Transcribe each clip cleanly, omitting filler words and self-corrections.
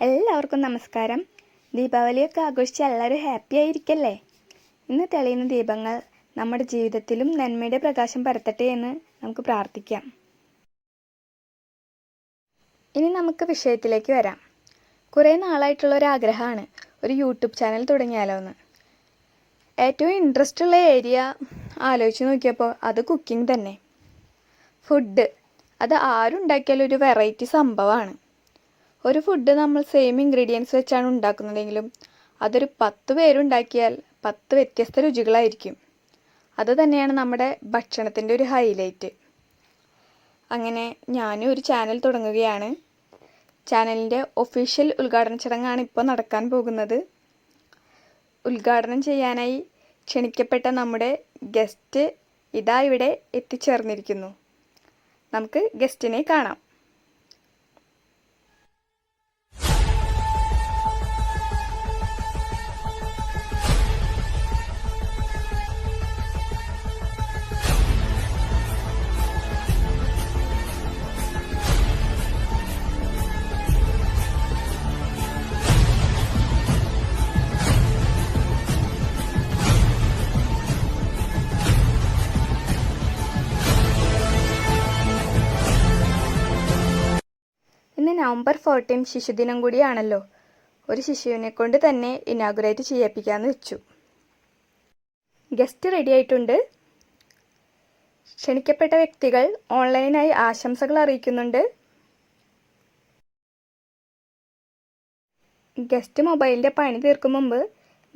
എല്ലാവർക്കും നമസ്കാരം. ദീപാവലിയൊക്കെ ആഘോഷിച്ച് എല്ലാവരും ഹാപ്പി ആയിരിക്കല്ലേ? ഇന്ന് തെളിയുന്ന ദീപങ്ങൾ നമ്മുടെ ജീവിതത്തിലും നന്മയുടെ പ്രകാശം പരത്തട്ടെ എന്ന് നമുക്ക് പ്രാർത്ഥിക്കാം. ഇനി നമുക്ക് വിഷയത്തിലേക്ക് വരാം. കുറേ നാളായിട്ടുള്ള ഒരു ആഗ്രഹമാണ് ഒരു യൂട്യൂബ് ചാനൽ തുടങ്ങിയാലോ എന്ന്. ഏറ്റവും ഇൻട്രസ്റ്റ് ഉള്ള ഏരിയ ആലോചിച്ച് നോക്കിയപ്പോൾ അത് കുക്കിംഗ് തന്നെ. ഫുഡ് അത് ആരുണ്ടാക്കിയാലും ഒരു വെറൈറ്റി സംഭവമാണ്. ഒരു ഫുഡ് നമ്മൾ സെയിം ഇൻഗ്രീഡിയൻസ് വെച്ചാണ് ഉണ്ടാക്കുന്നതെങ്കിലും അതൊരു 10 പേരുണ്ടാക്കിയാൽ 10 വ്യത്യസ്ത രുചികളായിരിക്കും. അത് തന്നെയാണ് നമ്മുടെ ഭക്ഷണത്തിൻ്റെ ഒരു ഹൈലൈറ്റ്. അങ്ങനെ ഞാനും ഒരു ചാനൽ തുടങ്ങുകയാണ്. ചാനലിൻ്റെ ഒഫീഷ്യൽ ഉദ്ഘാടന ചടങ്ങാണ് ഇപ്പോൾ നടക്കാൻ പോകുന്നത്. ഉദ്ഘാടനം ചെയ്യാനായി ക്ഷണിക്കപ്പെട്ട നമ്മുടെ ഗസ്റ്റ് ഇതാ ഇവിടെ എത്തിച്ചേർന്നിരിക്കുന്നു. നമുക്ക് ഗസ്റ്റിനെ കാണാം. ഇന്ന് നവംബർ 14 ശിശുദിനം കൂടിയാണല്ലോ. ഒരു ശിശുവിനെ കൊണ്ട് തന്നെ ഇനാഗുറേറ്റ് ചെയ്യിപ്പിക്കാമെന്ന് വെച്ചു. ഗസ്റ്റ് റെഡി ആയിട്ടുണ്ട്. ക്ഷണിക്കപ്പെട്ട വ്യക്തികൾ ഓൺലൈനായി ആശംസകൾ അറിയിക്കുന്നുണ്ട്. ഗസ്റ്റ് മൊബൈലിൻ്റെ പണി തീർക്കും മുമ്പ്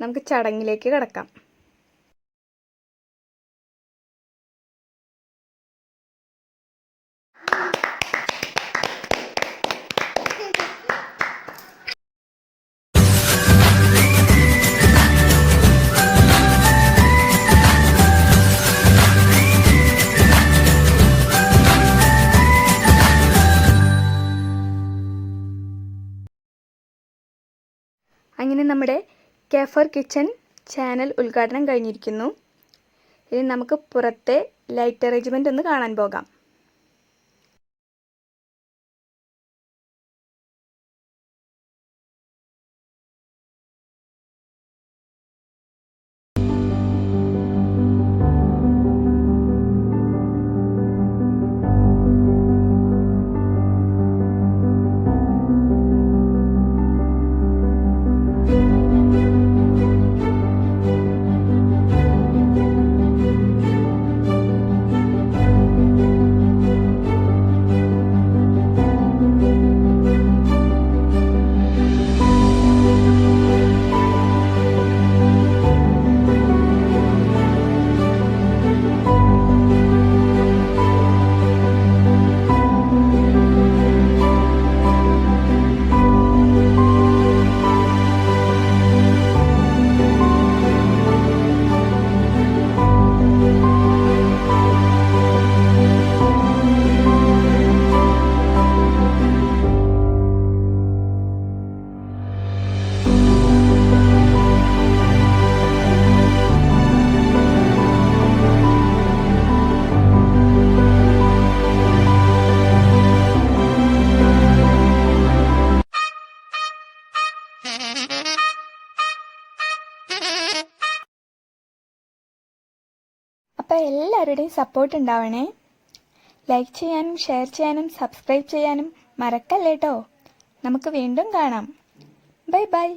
നമുക്ക് ചടങ്ങിലേക്ക് കടക്കാം. അങ്ങനെ നമ്മുടെ കേഫർ കിച്ചൺ ചാനൽ ഉദ്ഘാടനം കഴിഞ്ഞിരിക്കുന്നു. ഇനി നമുക്ക് പുറത്തെ ലൈറ്റ് അറേഞ്ച്മെൻ്റ് ഒന്ന് കാണാൻ പോകാം. അപ്പോൾ എല്ലാവരുടെയും സപ്പോർട്ട് ഉണ്ടാവണേ. ലൈക്ക് ചെയ്യാനും ഷെയർ ചെയ്യാനും സബ്സ്ക്രൈബ് ചെയ്യാനും മറക്കല്ലേ കേട്ടോ. നമുക്ക് വീണ്ടും കാണാം. Bye bye.